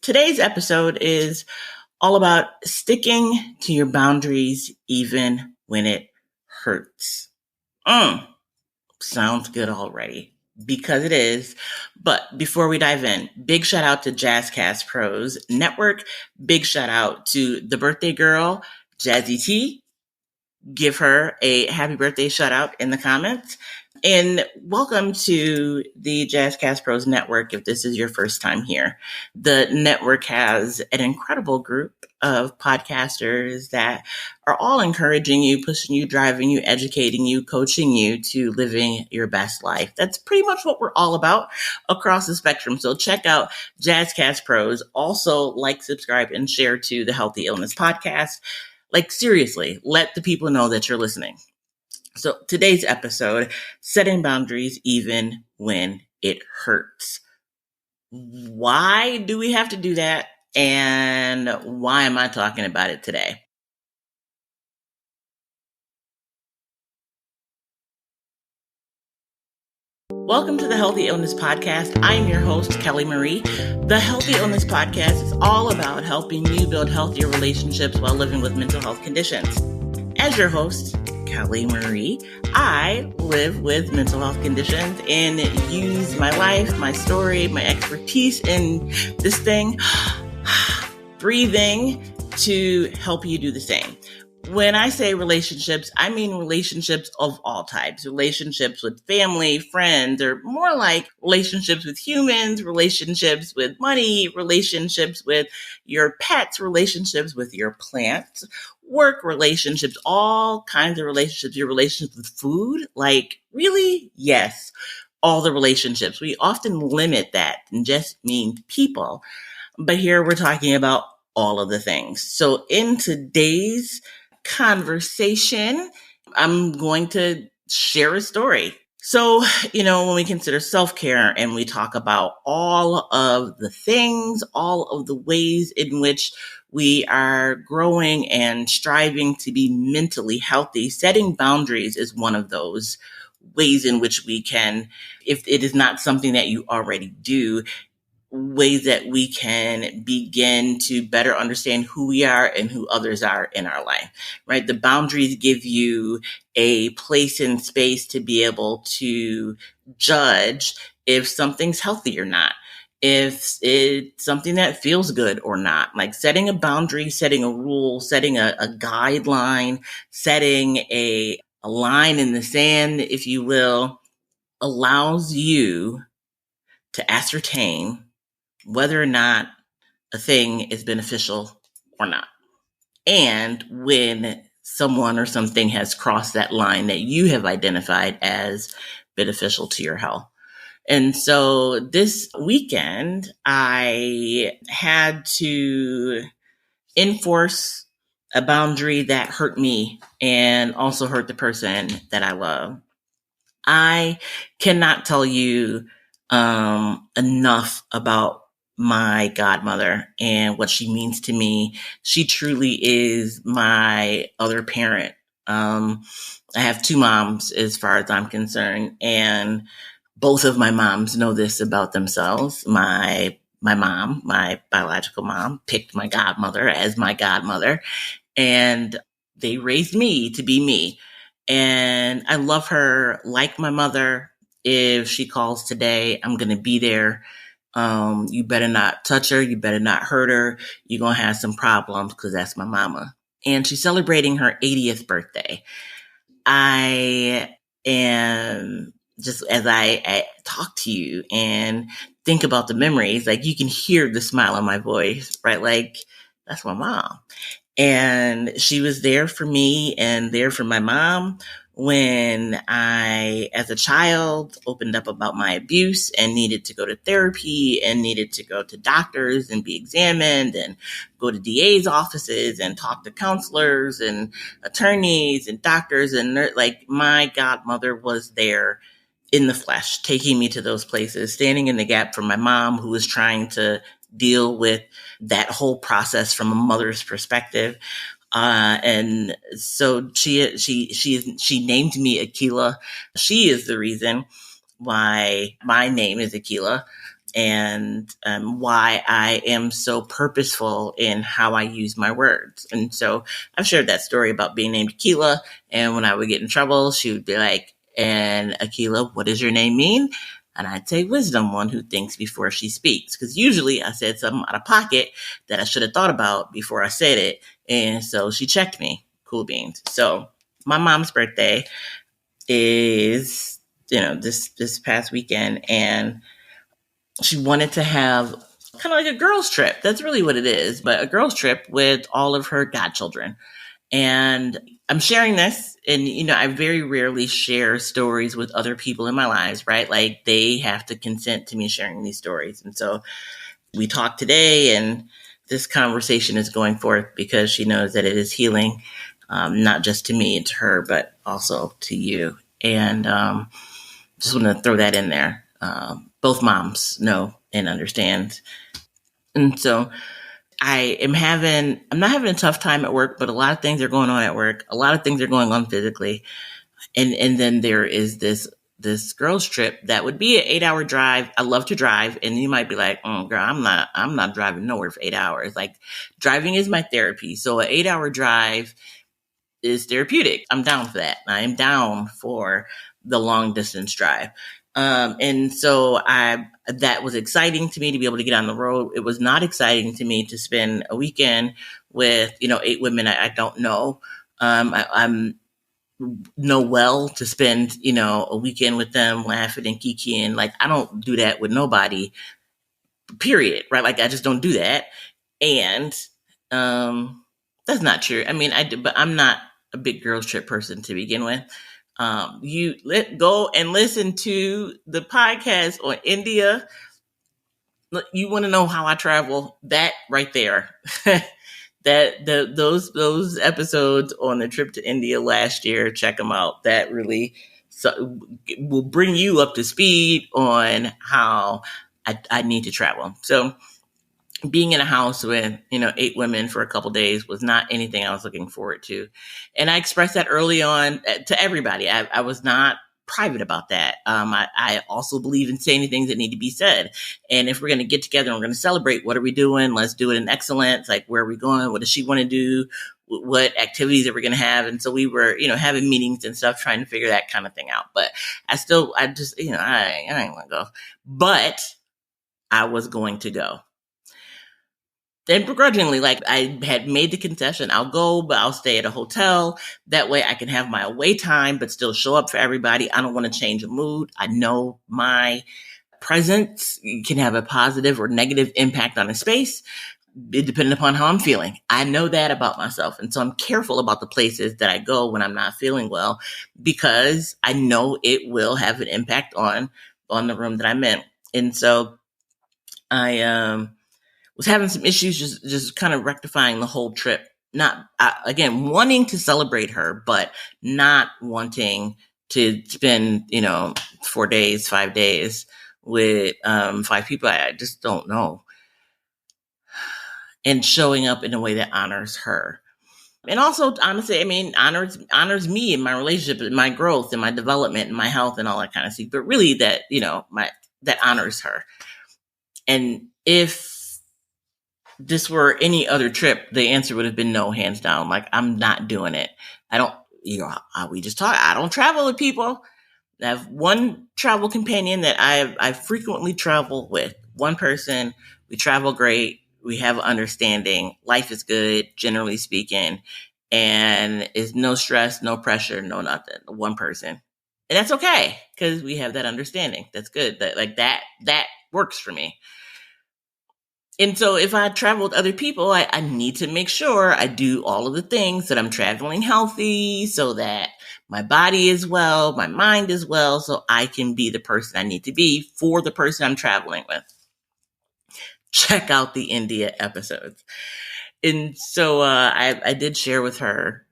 Today's episode is all about sticking to your boundaries even when it hurts. Sounds good already, because it is. But before we dive in, big shout out to Jazzcast Pros Network. Big shout out to the birthday girl, Jazzy T. Give her a happy birthday shout out in the comments. And welcome to the Jazzcast Pros Network if this is your first time here. The network has an incredible group of podcasters that are all encouraging you, pushing you, driving you, educating you, coaching you to living your best life. That's pretty much what we're all about across the spectrum. So check out Jazzcast Pros. Also like, subscribe, and share to the Healthy Illness Podcast. Like, seriously, let the people know that you're listening. So today's episode, setting boundaries even when it hurts. Why do we have to do that? And why am I talking about it today? Welcome to the Healthy Illness Podcast. I'm your host, Kelly Marie. The Healthy Illness Podcast is all about helping you build healthier relationships while living with mental health conditions. As your host, Kelly Marie, I live with mental health conditions and use my life, my story, my expertise in this thing, breathing, to help you do the same. When I say relationships, I mean relationships of all types, relationships with family, friends, or more like relationships with humans, relationships with money, relationships with your pets, relationships with your plants, work relationships, all kinds of relationships, your relationships with food. Like, really? Yes, all the relationships. We often limit that and just mean people. But here we're talking about all of the things. So in today's conversation, I'm going to share a story. So, when we consider self-care and we talk about all of the things, all of the ways in which we are growing and striving to be mentally healthy, setting boundaries is one of those ways in which we can, if it is not something that you already do, ways that we can begin to better understand who we are and who others are in our life, right? The boundaries give you a place and space to be able to judge if something's healthy or not, if it's something that feels good or not. Like setting a boundary, setting a rule, setting a guideline, setting a line in the sand, if you will, allows you to ascertain whether or not a thing is beneficial or not. And when someone or something has crossed that line that you have identified as beneficial to your health. And so this weekend, I had to enforce a boundary that hurt me and also hurt the person that I love. I cannot tell you enough about my godmother and what she means to me. She truly is my other parent. I have two moms as far as I'm concerned, and both of my moms know this about themselves. My mom, my biological mom, picked my godmother as my godmother, and they raised me to be me. And I love her like my mother. If she calls today, I'm going to be there. You better not touch her. You better not hurt her. You're going to have some problems, because that's my mama. And she's celebrating her 80th birthday. I am, just as I talk to you and think about the memories, like you can hear the smile on my voice, right? Like, that's my mom. And she was there for me and there for my mom when I, as a child, opened up about my abuse and needed to go to therapy and needed to go to doctors and be examined and go to DA's offices and talk to counselors and attorneys and doctors. And like, my godmother was there in the flesh, taking me to those places, standing in the gap for my mom, who was trying to deal with that whole process from a mother's perspective. And so she named me Akila. She is the reason why my name is Akila. and why I am so purposeful in how I use my words. And so I've shared that story about being named Akila. And when I would get in trouble, she would be like, and Akila, what does your name mean? And I'd say wisdom, one who thinks before she speaks. Because usually I said something out of pocket that I should have thought about before I said it. And so she checked me. Cool beans. So my mom's birthday is, this past weekend. And she wanted to have kind of like a girls trip. That's really what it is, but a girls trip with all of her godchildren. And I'm sharing this, and I very rarely share stories with other people in my lives, right? Like they have to consent to me sharing these stories. And so we talked today, and this conversation is going forth because she knows that it is healing, not just to me and to her, but also to you. And just want to throw that in there. Both moms know and understand. And so I'm not having a tough time at work, but a lot of things are going on at work. A lot of things are going on physically. And then there is this girls trip that would be an 8-hour drive. I love to drive. And you might be like, oh girl, I'm not driving nowhere for 8 hours. Like driving is my therapy. So an 8-hour drive is therapeutic. I'm down for that. I am down for the long distance drive. And so that was exciting to me to be able to get on the road. It was not exciting to me to spend a weekend with, 8 women I don't know. I'm know well to spend, a weekend with them laughing and kikiing. Like I don't do that with nobody, period. Right. Like I just don't do that. And, that's not true. I mean, I do, but I'm not a big girls trip person to begin with. You go and listen to the podcast on India. You want to know how I travel? That right there, those episodes on the trip to India last year. Check them out. That really will bring you up to speed on how I need to travel. So being in a house with, 8 women for a couple of days was not anything I was looking forward to. And I expressed that early on to everybody. I was not private about that. I also believe in saying things that need to be said. And if we're going to get together and we're going to celebrate, what are we doing? Let's do it in excellence. Like, where are we going? What does she want to do? What activities are we going to have? And so we were, having meetings and stuff, trying to figure that kind of thing out. But I just, I ain't want to go. But I was going to go. Then begrudgingly, like I had made the concession, I'll go, but I'll stay at a hotel. That way I can have my away time, but still show up for everybody. I don't want to change a mood. I know my presence can have a positive or negative impact on a space, depending upon how I'm feeling. I know that about myself. And so I'm careful about the places that I go when I'm not feeling well, because I know it will have an impact on the room that I'm in. And so I, was having some issues just kind of rectifying the whole trip. Not, again, wanting to celebrate her, but not wanting to spend, 4 days, 5 days with 5 people I just don't know. And showing up in a way that honors her. And also, honestly, I mean, honors me and my relationship and my growth and my development and my health and all that kind of stuff. But really that, that honors her. And if this were any other trip, the answer would have been no, hands down. Like, I'm not doing it. I don't, we just talk. I don't travel with people. I have one travel companion that I frequently travel with. One person. We travel great. We have understanding. Life is good, generally speaking. And it's no stress, no pressure, no nothing. One person. And that's okay, because we have that understanding. That's good. That works for me. And so if I travel with other people, I need to make sure I do all of the things that I'm traveling healthy, so that my body is well, my mind is well, so I can be the person I need to be for the person I'm traveling with. Check out the India episodes. And so I did share with her.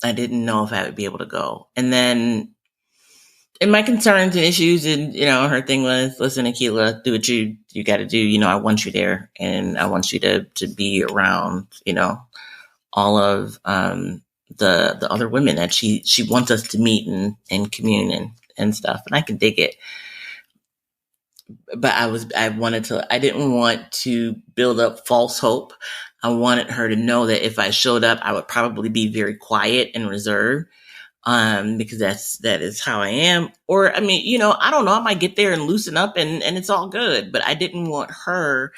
I didn't know if I would be able to go. And then and my concerns and issues, and her thing was, listen, Akila, do what you got to do. I want you there, and I want you to be around, all of the other women that she wants us to meet and commune and stuff. And I can dig it. but I didn't want to build up false hope. I wanted her to know that if I showed up, I would probably be very quiet and reserved, because that is how I am. Or, I mean, I don't know, I might get there and loosen up and it's all good, but I didn't want her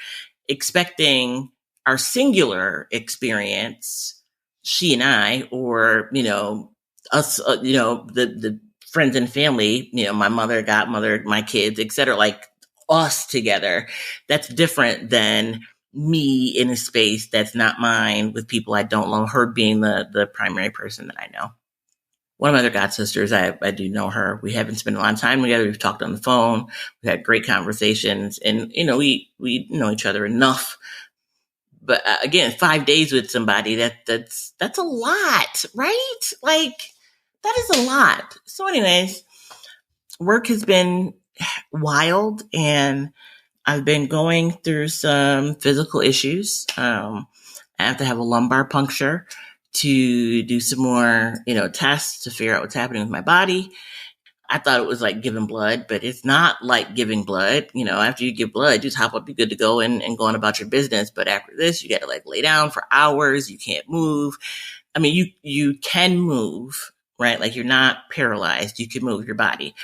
expecting our singular experience, she and I, or, us, the friends and family, my mother, godmother, my kids, etc., like us together. That's different than me in a space that's not mine with people I don't know, her being the primary person that I know. One of my other god sisters, I do know her. We haven't spent a lot of time together. We've talked on the phone. We've had great conversations, and we know each other enough. But again, 5 days with somebody, that's a lot, right? Like, that is a lot. So, anyways, work has been wild, and I've been going through some physical issues. I have to have a lumbar puncture to do some more, tests to figure out what's happening with my body. I thought it was like giving blood, but it's not like giving blood. After you give blood, you just hop up, you're good to go and go on about your business. But after this, you got to like lay down for hours. You can't move. I mean, you can move, right? Like, you're not paralyzed. You can move your body,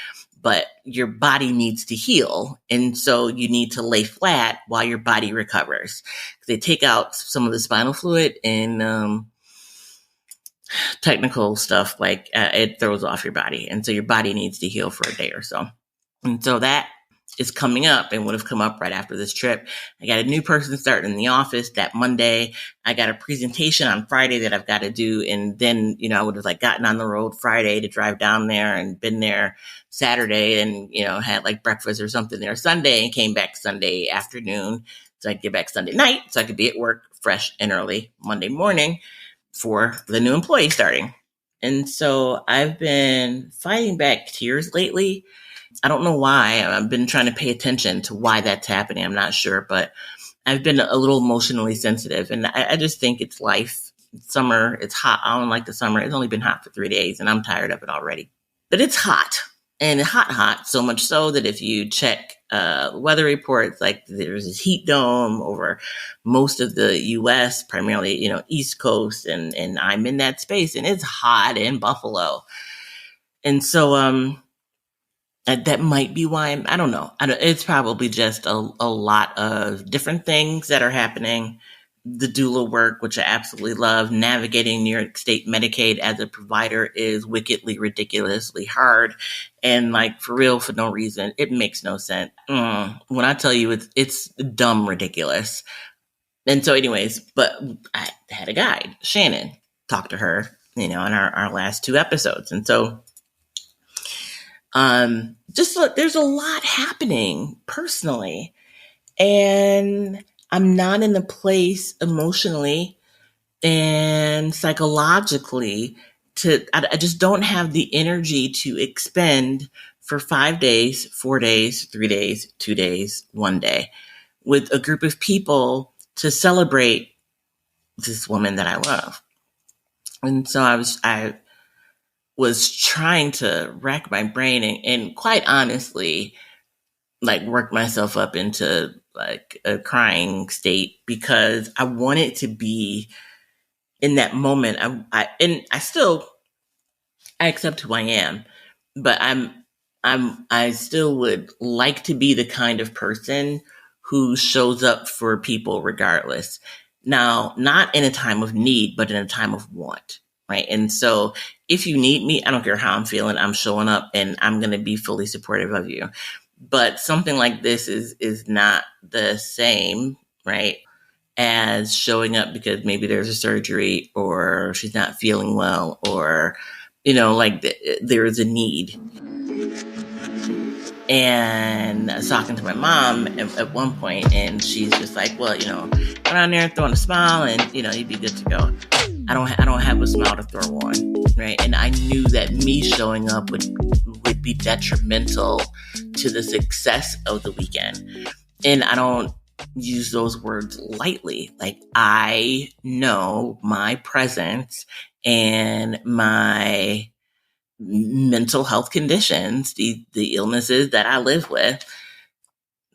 but your body needs to heal. And so you need to lay flat while your body recovers. They take out some of the spinal fluid and, technical stuff, like it throws off your body. And so your body needs to heal for a day or so. And so that is coming up and would have come up right after this trip. I got a new person starting in the office that Monday. I got a presentation on Friday that I've got to do. And then, I would have like gotten on the road Friday to drive down there and been there Saturday and, had like breakfast or something there Sunday and came back Sunday afternoon. So I could get back Sunday night so I could be at work fresh and early Monday morning for the new employee starting. And so I've been fighting back tears lately. I don't know why. I've been trying to pay attention to why that's happening. I'm not sure, but I've been a little emotionally sensitive, and I just think it's life. It's summer. It's hot. I don't like the summer. It's only been hot for 3 days, and I'm tired of it already. But it's hot, and hot, so much so that if you check weather reports, like there's this heat dome over most of the U.S., primarily, East Coast, and I'm in that space, and it's hot in Buffalo. And so, that might be why I don't know. It's probably just a lot of different things that are happening. The doula work, which I absolutely love. Navigating New York State Medicaid as a provider is wickedly, ridiculously hard. And like, for real, for no reason. It makes no sense. When I tell you it's dumb ridiculous. And so anyways, but I had a guide, Shannon, talk to her, in our last 2 episodes. And so just look, there's a lot happening personally, and I'm not in a place emotionally and psychologically I just don't have the energy to expend for 5 days, 4 days, 3 days, 2 days, 1 day with a group of people to celebrate this woman that I love. And so I was trying to rack my brain and quite honestly, like, work myself up into like a crying state because I wanted to be in that moment. I accept who I am, but I still would like to be the kind of person who shows up for people regardless. Now, not in a time of need, but in a time of want. Right. And so if you need me, I don't care how I'm feeling, I'm showing up and I'm going to be fully supportive of you. But something like this is not the same, right, as showing up because maybe there's a surgery or she's not feeling well or, like there is a need. And I was talking to my mom at one point, and she's just like, well, go down there and throw on a smile and, you'd be good to go. I don't have a smile to throw on, right? And I knew that me showing up would be detrimental to the success of the weekend. And I don't use those words lightly. Like, I know my presence and my mental health conditions, the illnesses that I live with,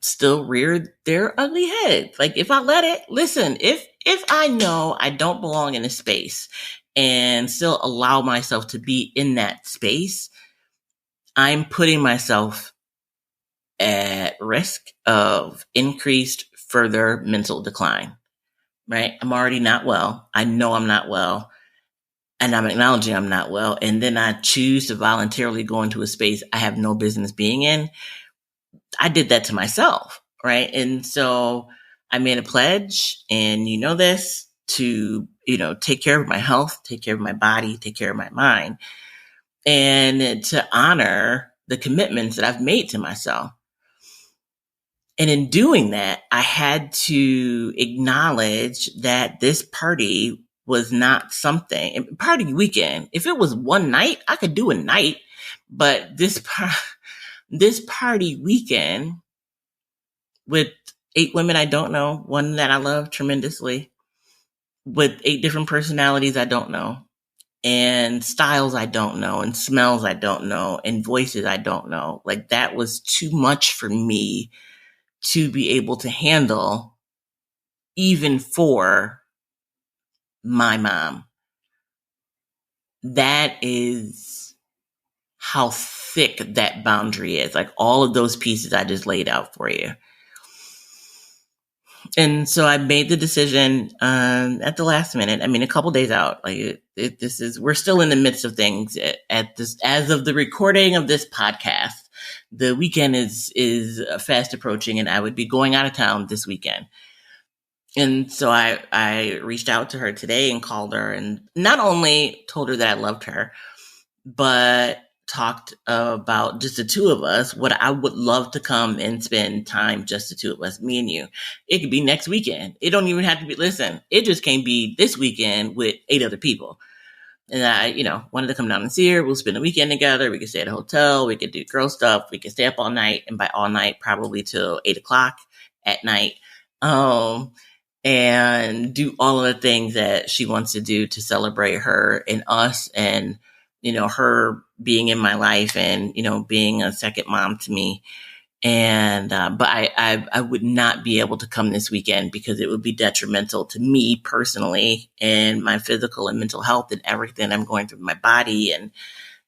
still rear their ugly heads. Like if I let it, listen, if I know I don't belong in a space and still allow myself to be in that space, I'm putting myself at risk of increased further mental decline, right? I'm already not well. I know I'm not well, and I'm acknowledging I'm not well. And then I choose to voluntarily go into a space I have no business being in. I did that to myself, right? And so I made a pledge, and you know this, to, take care of my health, take care of my body, take care of my mind, and to honor the commitments that I've made to myself. And in doing that, I had to acknowledge that this party was not something, party weekend. If it was one night, I could do a night, but this party weekend with 8 women I don't know, one that I love tremendously, with 8 different personalities I don't know, and styles I don't know, and smells I don't know, and voices I don't know. Like, that was too much for me to be able to handle, even for my mom. That is how thick that boundary is. Like, all of those pieces I just laid out for you. And so I made the decision at the last minute. I mean, a couple days out. Like, we're still in the midst of things at this, as of the recording of this podcast. The weekend is fast approaching, and I would be going out of town this weekend. And so I reached out to her today and called her, and not only told her that I loved her, but talked about just the two of us, what I would love to come and spend time, just the two of us, me and you. It could be next weekend. It don't even have to be, listen, it just can't be this weekend with 8 other people. And I, wanted to come down and see her. We'll spend the weekend together. We could stay at a hotel. We could do girl stuff. We could stay up all night. And by all night, probably till 8:00 at night. And do all of the things that she wants to do to celebrate her and us, and, her being in my life, and, being a second mom to me. And, but I would not be able to come this weekend because it would be detrimental to me personally, and my physical and mental health, and everything I'm going through my body. And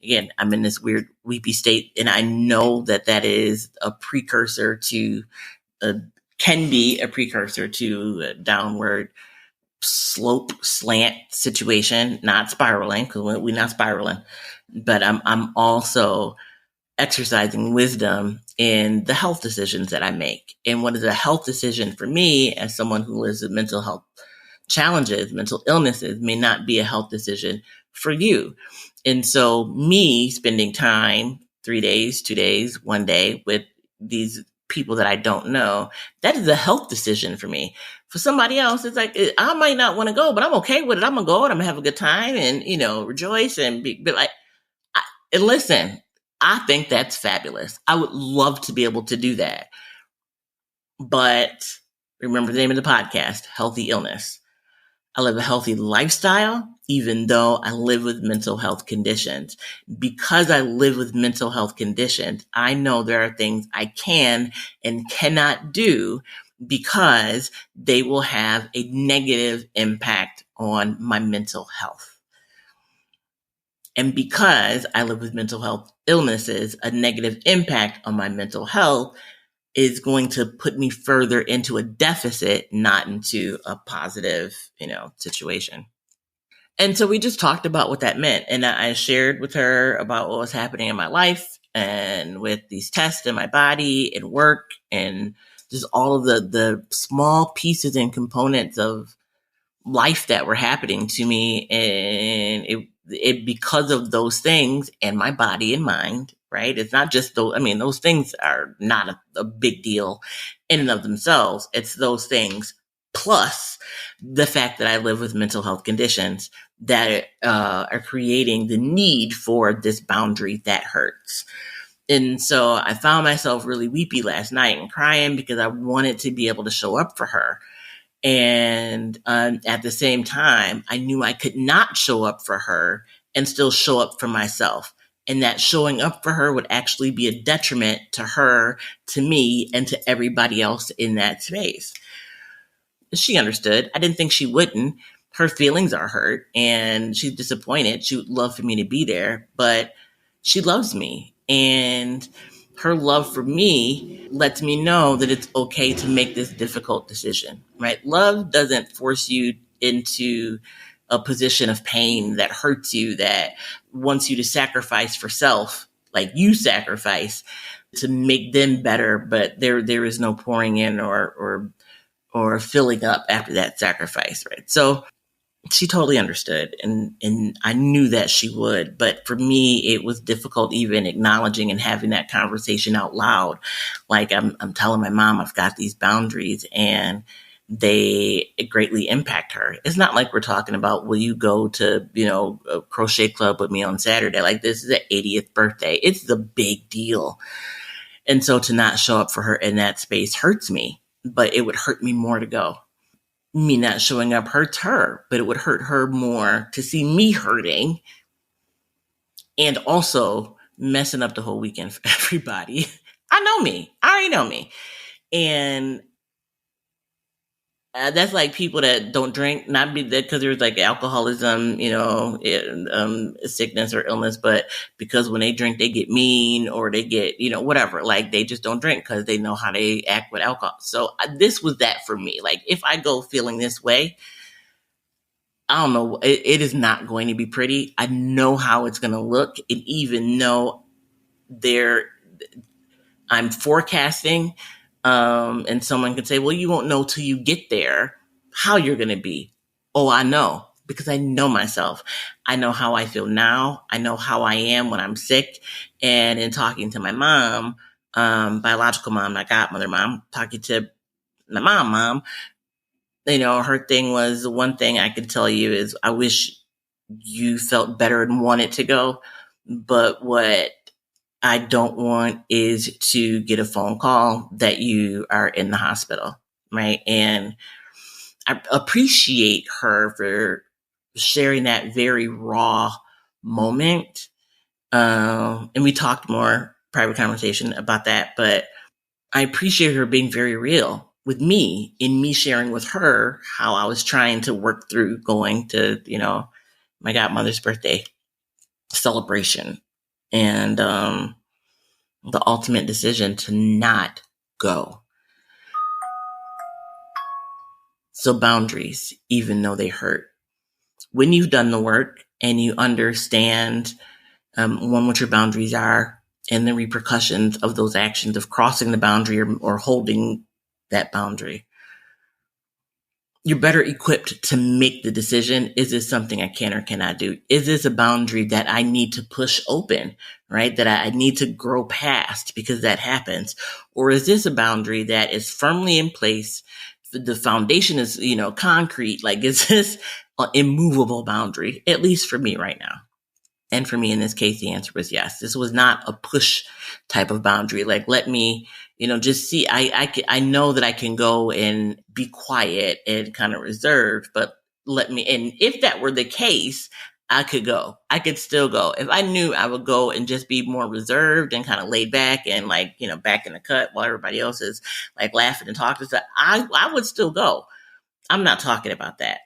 again, I'm in this weird weepy state, and I know that is a precursor to can be a precursor to a downward slant situation, not spiraling, because we're not spiraling. But I'm also exercising wisdom in the health decisions that I make. And what is a health decision for me, as someone who lives with mental health challenges, mental illnesses, may not be a health decision for you. And so me spending time, 3 days, 2 days, 1 day with these people that I don't know, that is a health decision for me. For somebody else, it's like, I might not want to go, but I'm okay with it. I'm going to go and I'm going to have a good time and, rejoice and be like, and listen, I think that's fabulous. I would love to be able to do that. But remember the name of the podcast, Healthy Illness. I live a healthy lifestyle, even though I live with mental health conditions. Because I live with mental health conditions, I know there are things I can and cannot do because they will have a negative impact on my mental health. And because I live with mental health illnesses, a negative impact on my mental health is going to put me further into a deficit, not into a positive, situation. And so we just talked about what that meant. And I shared with her about what was happening in my life, and with these tests in my body and work, and just all of the small pieces and components of life that were happening to me. And it because of those things, and my body and mind, right? It's not just those things are not a big deal in and of themselves. It's those things plus the fact that I live with mental health conditions that are creating the need for this boundary that hurts. And so I found myself really weepy last night and crying because I wanted to be able to show up for her. And at the same time, I knew I could not show up for her and still show up for myself. and that showing up for her would actually be a detriment to her, to me, and to everybody else in that space. She understood. I didn't think she wouldn't. Her feelings are hurt and she's disappointed. She would love for me to be there, but she loves me. And her love for me lets me know that it's okay to make this difficult decision, right? Love doesn't force you into a position of pain that hurts you, that wants you to sacrifice for self, like you sacrifice to make them better, but there is no pouring in or filling up after that sacrifice, right? So she totally understood, and I knew that she would. But for me, it was difficult even acknowledging and having that conversation out loud. Like I'm telling my mom I've got these boundaries, and they greatly impact her. It's not like we're talking about, will you go to, a crochet club with me on Saturday? Like, this is an 80th birthday. It's the big deal. And so to not show up for her in that space hurts me, but it would hurt me more to go. Me not showing up hurts her, but it would hurt her more to see me hurting and also messing up the whole weekend for everybody. I know me. I already know me. And that's like people that don't drink, not because there's like alcoholism, sickness or illness, but because when they drink, they get mean or they get, whatever. Like, they just don't drink because they know how they act with alcohol. So this was that for me. Like, if I go feeling this way, I don't know, it is not going to be pretty. I know how it's going to look. And even though I'm forecasting, and someone could say, well, you won't know till you get there how you're going to be. Oh, I know, because I know myself. I know how I feel now. I know how I am when I'm sick. And in talking to my mom, biological mom, not godmother mom, talking to my mom, her thing was, the one thing I can tell you is I wish you felt better and wanted to go. But what I don't want is to get a phone call that you are in the hospital, right? And I appreciate her for sharing that very raw moment. And we talked more private conversation about that, but I appreciate her being very real with me, in me sharing with her how I was trying to work through going to, my godmother's birthday celebration. And, the ultimate decision to not go. So boundaries, even though they hurt. When you've done the work and you understand, what your boundaries are and the repercussions of those actions of crossing the boundary or holding that boundary, you're better equipped to make the decision. Is this something I can or cannot do? Is this a boundary that I need to push open, right? That I need to grow past because that happens? Or is this a boundary that is firmly in place? The foundation is, concrete. Like, is this an immovable boundary? At least for me right now. And for me in this case, the answer was yes. This was not a push type of boundary. Like, let me, just see, I know that I can go and be quiet and kind of reserved, but let me, and if that were the case, I could go. I could still go. If I knew I would go and just be more reserved and kind of laid back and like, back in the cut while everybody else is like laughing and talking stuff, I would still go. I'm not talking about that.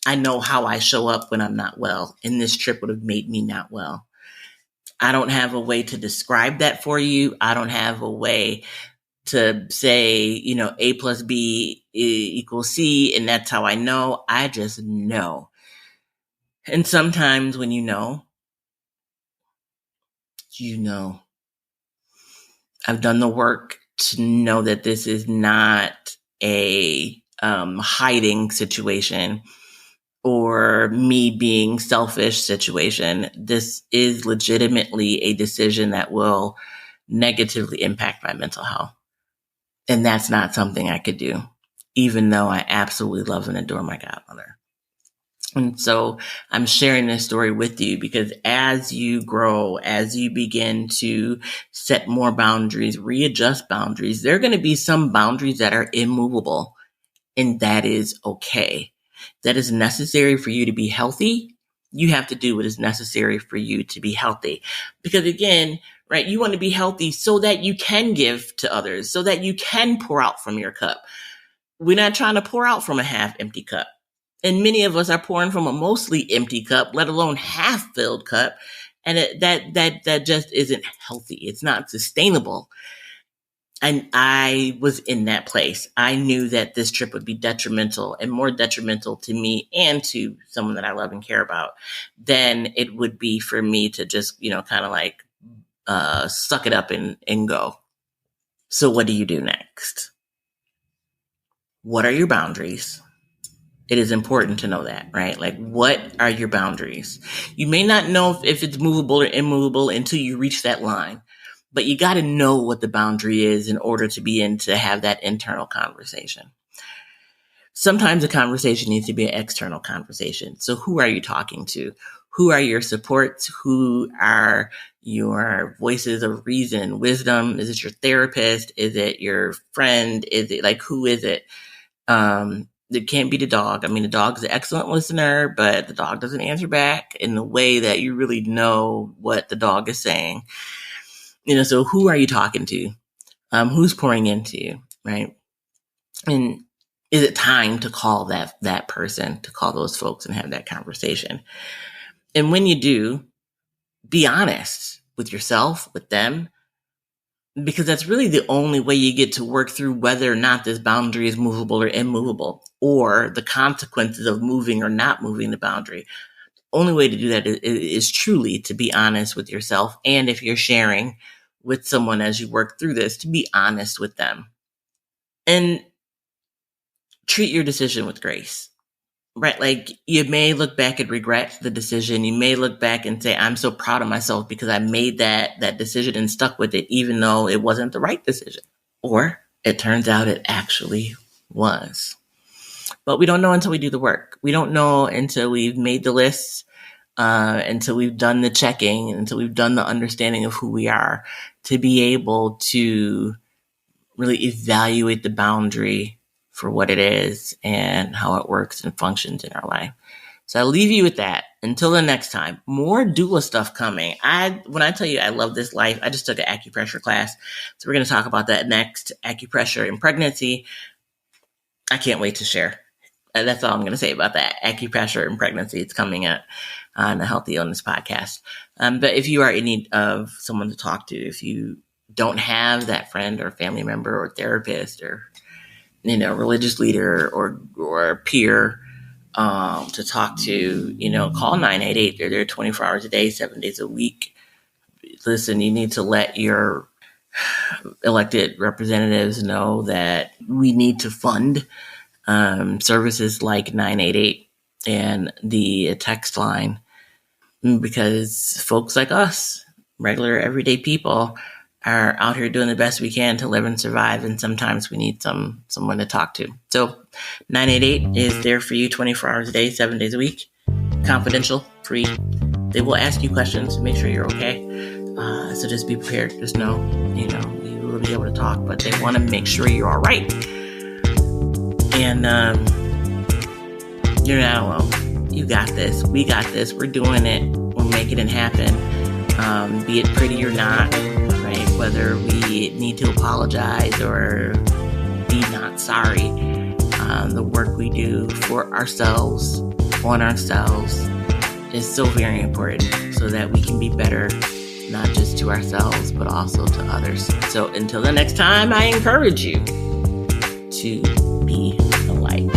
I know how I show up when I'm not well, and this trip would have made me not well. I don't have a way to describe that for you. I don't have a way to say, A plus B equals C, and that's how I know. I just know. And sometimes when you know. I've done the work to know that this is not a hiding situation or me being selfish situation. This is legitimately a decision that will negatively impact my mental health. And that's not something I could do, even though I absolutely love and adore my godmother. And so I'm sharing this story with you because as you grow, as you begin to set more boundaries, readjust boundaries, there are going to be some boundaries that are immovable, and that is okay. That is necessary for you to be healthy You have to do what is necessary for you to be healthy. Because again, right, you want to be healthy so that you can give to others, so that you can pour out from your cup. We're not trying to pour out from a half empty cup. And many of us are pouring from a mostly empty cup, let alone half filled cup. And that just isn't healthy. It's not sustainable. And I was in that place. I knew that this trip would be detrimental, and more detrimental to me and to someone that I love and care about than it would be for me to just, kind of like suck it up and go. So what do you do next? What are your boundaries? It is important to know that, right? Like, what are your boundaries? You may not know if it's movable or immovable until you reach that line. But you got to know what the boundary is in order to begin to have that internal conversation. Sometimes a conversation needs to be an external conversation. So who are you talking to? Who are your supports? Who are your voices of reason and wisdom? Is it your therapist? Is it your friend? Is it like, who is it? It can't be the dog. I mean, the dog is an excellent listener, but the dog doesn't answer back in the way that you really know what the dog is saying. So who are you talking to? Who's pouring into you, right? And is it time to call that person, to call those folks and have that conversation? And when you do, be honest with yourself, with them, because that's really the only way you get to work through whether or not this boundary is movable or immovable, or the consequences of moving or not moving the boundary. Only way to do that is truly to be honest with yourself. And if you're sharing with someone as you work through this, to be honest with them and treat your decision with grace, right? Like, you may look back and regret the decision. You may look back and say, I'm so proud of myself because I made that decision and stuck with it, even though it wasn't the right decision. Or it turns out it actually was. But we don't know until we do the work. We don't know until we've made the lists, until we've done the checking, until we've done the understanding of who we are, to be able to really evaluate the boundary for what it is and how it works and functions in our life. So I'll leave you with that. Until the next time, more doula stuff coming. When I tell you I love this life, I just took an acupressure class. So we're going to talk about that next, acupressure in pregnancy. I can't wait to share. That's all I'm going to say about that. Acupressure in pregnancy. It's coming up on the Healthy Illness podcast. But if you are in need of someone to talk to, if you don't have that friend or family member or therapist or, religious leader or peer to talk to, call 988. They're there 24 hours a day, 7 days a week. Listen, you need to let your elected representatives know that we need to fund services like 988 and the text line, because folks like us, regular everyday people, are out here doing the best we can to live and survive, and sometimes we need someone to talk to. So 988 is there for you 24 hours a day, 7 days a week, confidential, free. They will ask you questions to make sure you're okay. So just be prepared. Just know, you will be able to talk, but they want to make sure you're all right. And you're not alone. You got this. We got this. We're doing it. We're making it happen. Be it pretty or not, right? Whether we need to apologize or be not sorry, the work we do for ourselves, on ourselves, is so very important so that we can be better, not just to ourselves, but also to others. So until the next time, I encourage you to be the light.